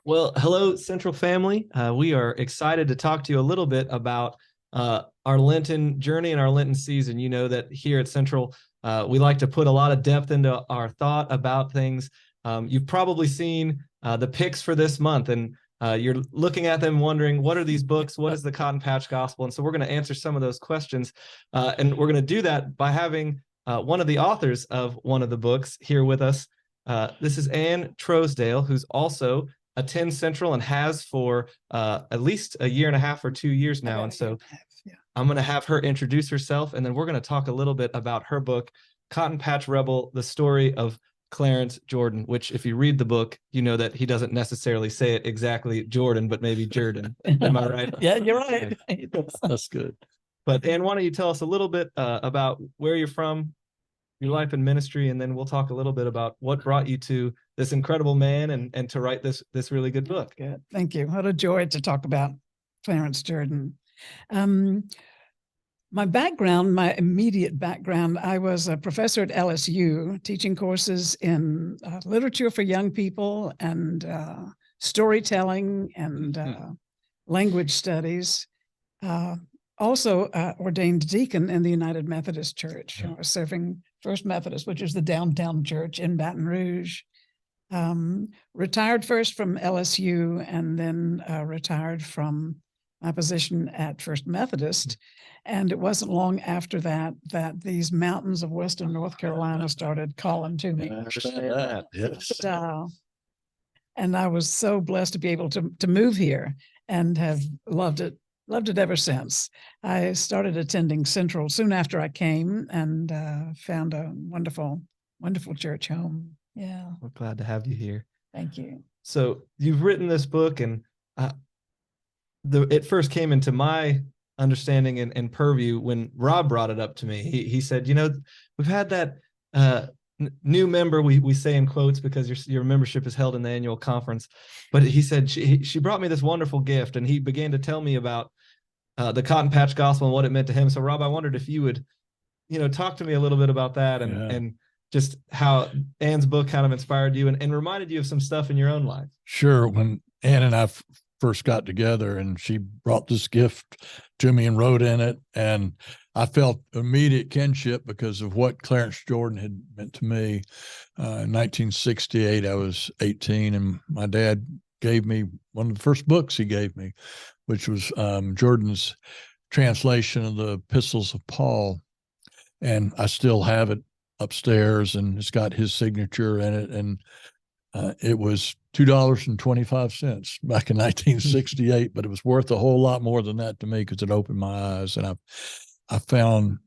Well, hello, Central family. We are excited to talk to you a little bit about our Lenten journey and our Lenten season. You know that here at Central, we like to put a lot of depth into our thought about things. You've probably seen the picks for this month, and you're looking at them wondering, what are these books? What is the Cotton Patch Gospel? And so we're going to answer some of those questions. And we're going to do that by having one of the authors of one of the books here with us. This is Ann Trousdale, who's also attends Central and has for at least a year and a half or 2 years now. And so I'm going to have her introduce herself, and then we're going to talk a little bit about her book, Cotton Patch Rebel, the story of Clarence Jordan, which if you read the book, you know that he doesn't necessarily say it exactly Jordan, but maybe Jordan. Am I right? Yeah, you're right. That's good. But Ann, why don't you tell us a little bit about where you're from, your life and ministry, and then we'll talk a little bit about what brought you to this incredible man and to write this really good book. Good. Thank you. What a joy to talk about Clarence Jordan. My background, my immediate background, I was a professor at LSU teaching courses in literature for young people and storytelling and language studies. Also ordained deacon in the United Methodist Church, serving First Methodist, which is the downtown church in Baton Rouge. Retired first from LSU and then retired from my position at First Methodist. And it wasn't long after that that these mountains of Western North Carolina started calling to me. I understand that. Yes. And I was so blessed to be able to move here and have loved it ever since. I started attending Central soon after I came and found a wonderful, wonderful church home. Yeah. We're glad to have you here. Thank you. So you've written this book, and it first came into my understanding and purview when Rob brought it up to me. He said, we've had that new member, we say in quotes because your membership is held in the annual conference, but he said she brought me this wonderful gift, and he began to tell me about the Cotton Patch Gospel and what it meant to him. So Rob, I wondered if you would talk to me a little bit about that and just how Ann's book kind of inspired you and reminded you of some stuff in your own life. Sure. When Ann and I first got together, and she brought this gift to me and wrote in it, and I felt immediate kinship because of what Clarence Jordan had meant to me. In 1968, I was 18, and my dad gave me one of the first books he gave me, which was Jordan's translation of the epistles of Paul. And I still have it upstairs, and it's got his signature in it. And it was $2.25 back in 1968, but it was worth a whole lot more than that to me because it opened my eyes. And I found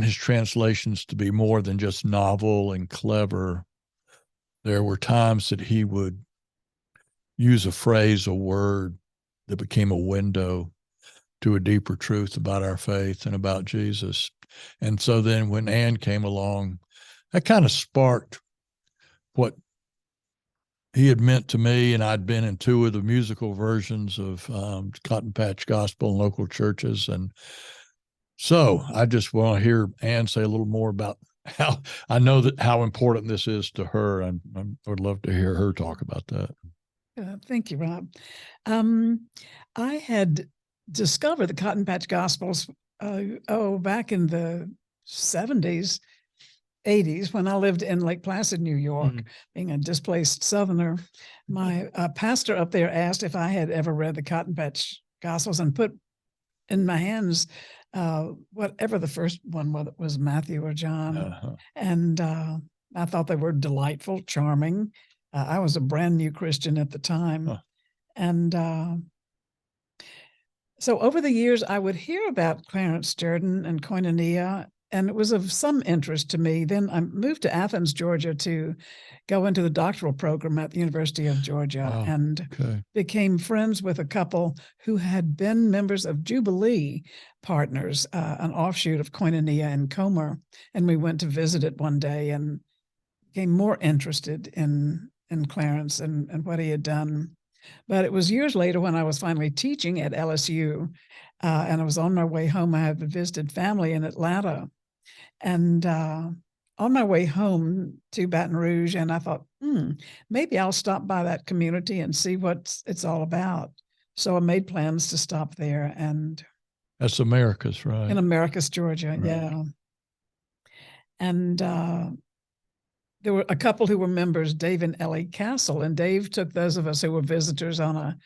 his translations to be more than just novel and clever. There were times that he would use a phrase, a word that became a window to a deeper truth about our faith and about Jesus. And so then when Ann came along, that kind of sparked what he had meant to me. And I'd been in 2 of the musical versions of Cotton Patch Gospel in local churches. And so I just want to hear Ann say a little more about how important this is to her. And I would love to hear her talk about that. Thank you, Rob. I had discovered the Cotton Patch Gospels back in the 70s, 80s, when I lived in Lake Placid, New York, being a displaced Southerner. My pastor up there asked if I had ever read the Cotton Patch Gospels and put in my hands whatever the first one was, Matthew or John. And I thought they were delightful, charming. I was a brand new Christian at the time. And so over the years, I would hear about Clarence Jordan and Koinonia, and it was of some interest to me. Then I moved to Athens, Georgia, to go into the doctoral program at the University of Georgia, and became friends with a couple who had been members of Jubilee Partners, an offshoot of Koinonia in Comer. And we went to visit it one day and became more interested in Clarence and what he had done. But it was years later when I was finally teaching at LSU, and I was on my way home. I had visited family in Atlanta, and on my way home to Baton Rouge, and I thought, maybe I'll stop by that community and see what it's all about. So I made plans to stop there, and That's Americus, right? in Americus, Georgia, Right. yeah. And there were a couple who were members, Dave and Ellie Castle, and Dave took those of us who were visitors on a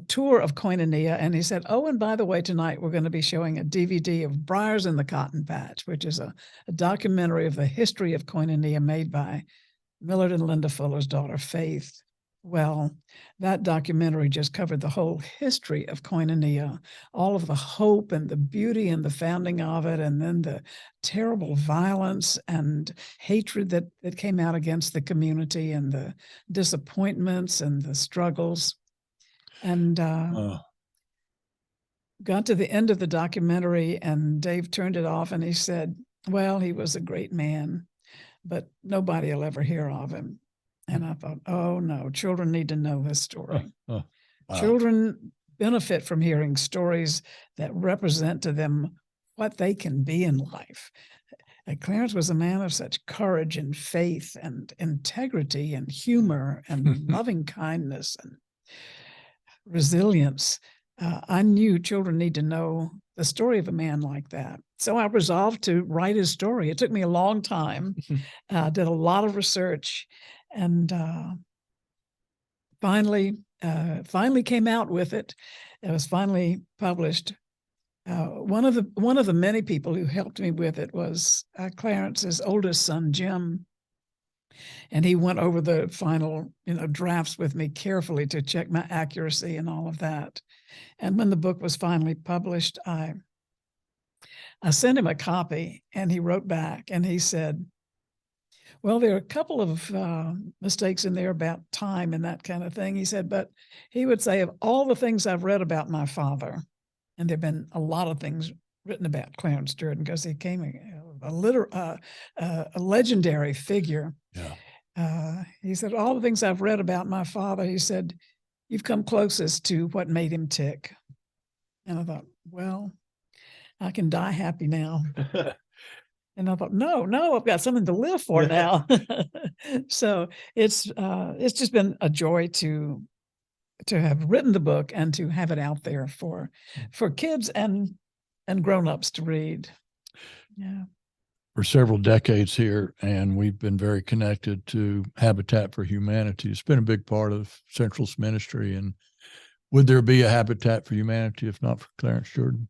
tour of Koinonia, and he said, oh, and by the way, tonight we're going to be showing a DVD of Briars in the Cotton Patch, which is a documentary of the history of Koinonia made by Millard and Linda Fuller's daughter, Faith. Well, that documentary just covered the whole history of Koinonia, all of the hope and the beauty and the founding of it, and then the terrible violence and hatred that came out against the community, and the disappointments and the struggles. And got to the end of the documentary, and Dave turned it off, and he said, well, he was a great man, but nobody will ever hear of him. And I thought, oh no, children need to know this story. Wow. Children benefit from hearing stories that represent to them what they can be in life. Clarence was a man of such courage and faith and integrity and humor and loving kindness and resilience. I knew children need to know the story of a man like that. So I resolved to write his story. It took me a long time, did a lot of research, and finally came out with it. It was finally published. One of the many people who helped me with it was Clarence's oldest son, Jim. And he went over the final, drafts with me carefully to check my accuracy and all of that. And when the book was finally published, I sent him a copy, and he wrote back, and he said, well, there are a couple of mistakes in there about time and that kind of thing. He said, but he would say, of all the things I've read about my father, and there've been a lot of things written about Clarence Jordan because he came a legendary figure. Yeah. He said, all the things I've read about my father, he said, you've come closest to what made him tick. And I thought, well, I can die happy now. And I thought, no, I've got something to live for now. So it's just been a joy to have written the book and to have it out there for kids and grown-ups to read. Yeah. For several decades here, and we've been very connected to Habitat for Humanity. It's been a big part of Central's ministry. And would there be a Habitat for Humanity if not for Clarence Jordan?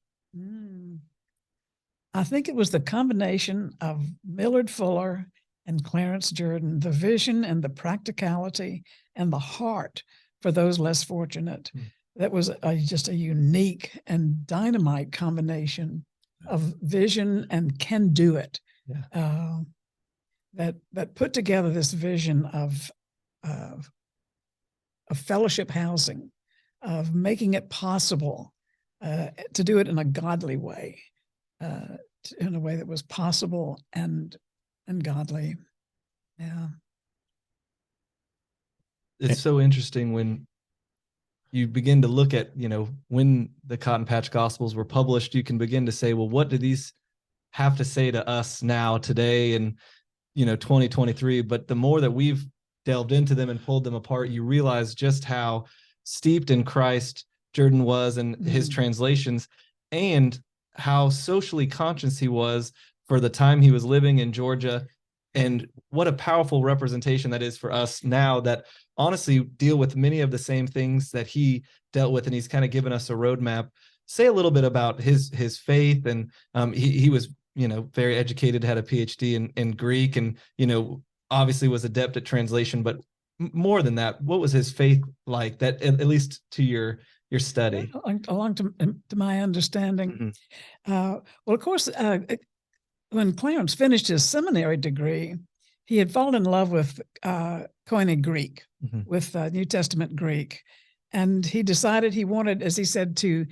I think it was the combination of Millard Fuller and Clarence Jordan, the vision and the practicality and the heart for those less fortunate. That was just a unique and dynamite combination of vision and can do it. Yeah. That put together this vision of fellowship housing, of making it possible to do it in a godly way, in a way that was possible and godly. Yeah. It's so interesting when you begin to look at, when the Cotton Patch Gospels were published, you can begin to say, well, what do these have to say to us now, today, and 2023? But the more that we've delved into them and pulled them apart, you realize just how steeped in Christ Jordan was and his translations, and how socially conscious he was for the time he was living in Georgia, and what a powerful representation that is for us now that honestly deal with many of the same things that he dealt with, and he's kind of given us a roadmap. Say a little bit about his faith, and he was very educated, had a PhD in Greek, and obviously was adept at translation. But more than that, what was his faith like? That at least to your study, along to my understanding. Well, of course, when Clarence finished his seminary degree, he had fallen in love with Koine Greek, with New Testament Greek. And he decided he wanted, as he said, to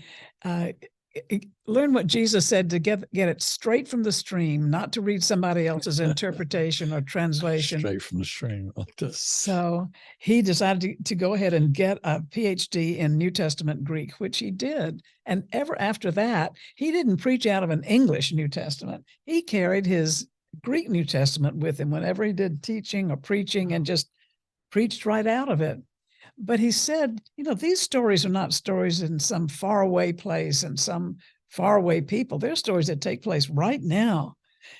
learn what Jesus said, to get it straight from the stream, not to read somebody else's interpretation or translation. Straight from the stream. So he decided to go ahead and get a PhD in New Testament Greek, which he did. And ever after that, he didn't preach out of an English New Testament. He carried his Greek New Testament with him whenever he did teaching or preaching, and just preached right out of it. But he said, these stories are not stories in some faraway place and some faraway people. They're stories that take place right now.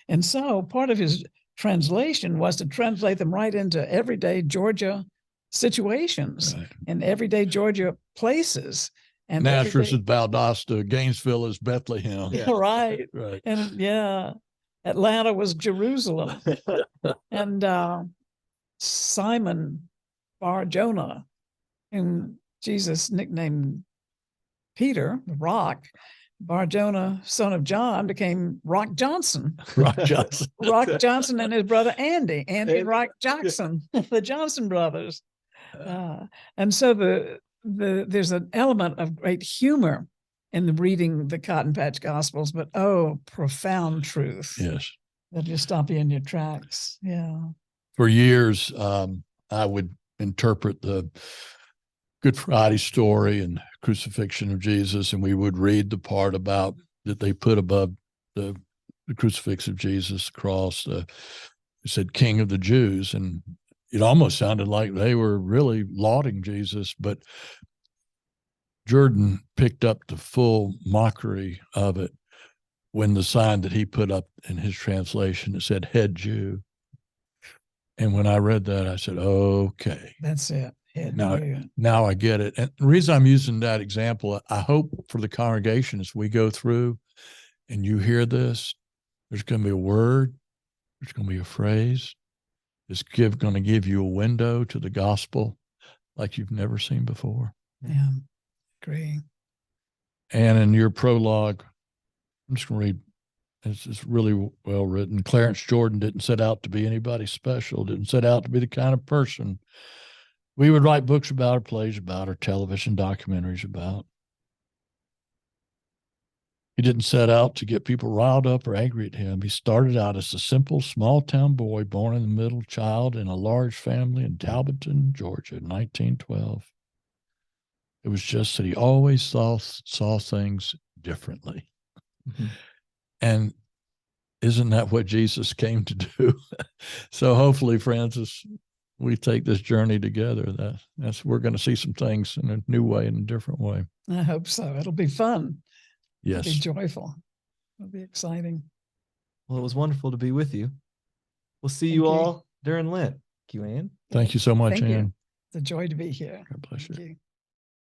And so part of his translation was to translate them right into everyday Georgia situations and everyday Georgia places. And Nazareth is Valdosta, Gainesville is Bethlehem. Yeah. Right. Right. And Atlanta was Jerusalem. And Simon Bar Jonah, whom Jesus nicknamed Peter, the Rock, Bar Jonah, son of John, became Rock Johnson. Rock Johnson. Rock Johnson and his brother Andy Rock Jackson, the Johnson brothers. And so there's an element of great humor in the reading the Cotton Patch Gospels, but profound truth. Yes. That'll just stop you in your tracks. Yeah. For years, I would interpret the Good Friday story and crucifixion of Jesus, and we would read the part about that they put above the crucifix of Jesus, the cross. It said King of the Jews, and it almost sounded like they were really lauding Jesus, but Jordan picked up the full mockery of it when the sign that he put up in his translation, it said head Jew. And when I read that, I said, okay. That's it. Now I get it. And the reason I'm using that example, I hope for the congregation as we go through and you hear this, there's going to be a word, there's going to be a phrase. It's going to give you a window to the gospel like you've never seen before. Yeah, agree. And in your prologue, I'm just going to read. It's really well written. Clarence Jordan didn't set out to be anybody special, didn't set out to be the kind of person we would write books about or plays about or television documentaries about. He didn't set out to get people riled up or angry at him. He started out as a simple small-town boy born in the middle child in a large family in Talbotton, Georgia, in 1912. It was just that he always saw things differently. Mm-hmm. And isn't that what Jesus came to do? So hopefully, friends, as we take this journey together, that's we're going to see some things in a new way, in a different way. I hope so. It'll be fun. Yes. It'll be joyful. It'll be exciting. Well, it was wonderful to be with you. We'll see you all during Lent. Thank you, Ann. Thank you so much, Ann. It's a joy to be here. God bless you. Thank you.